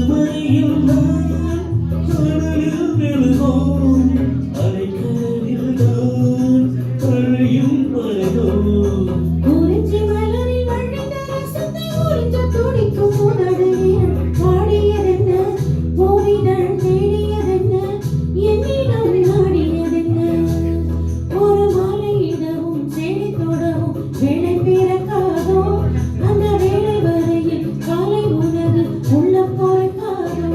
அதுவரையில் நான் கடலில் விழுவோம் அலைக்கடலில் நான் அழையும் பரதோம் குறிஞ்சி மலரில் வழிந்த ரசத்தை உறிஞ்ச துடிக்கும் உதடுகள் பாடியதென்ன ஓவிதழ் தேடியதென்ன என்னிடம் நாடியதென்ன ஒரு மாலையிடவும் செடி தொடவும் வேலை பிறக்காதோ அந்த வேலை வரையில் காலை உனது உள்ளம் பொறுக்காதோ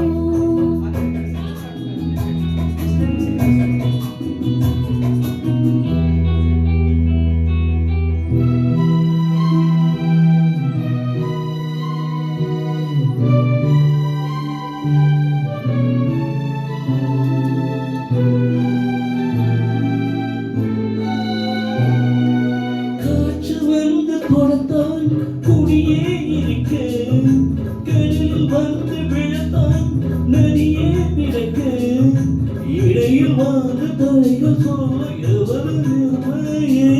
காற்று வந்து கொடுத்தான் குடியே இருக்க கடலில் வந்து விழத்தான் நதியே பிறக்க இடையில் வந்து தலைகள் சொல்ல எவரும் நிலையே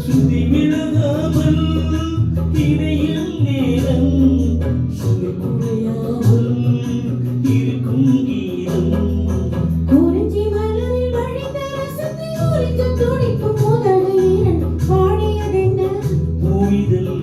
சுதி விலகாமல் இடையில் நேரம் சுவை குறையாமல் இருக்கும் கீதம் குறிஞ்சி மலரில் வழிந்த ரசத்தை உறிஞ்ச துடிக்கும் உதடுகள் பாடியதென்ன பூவிதழ்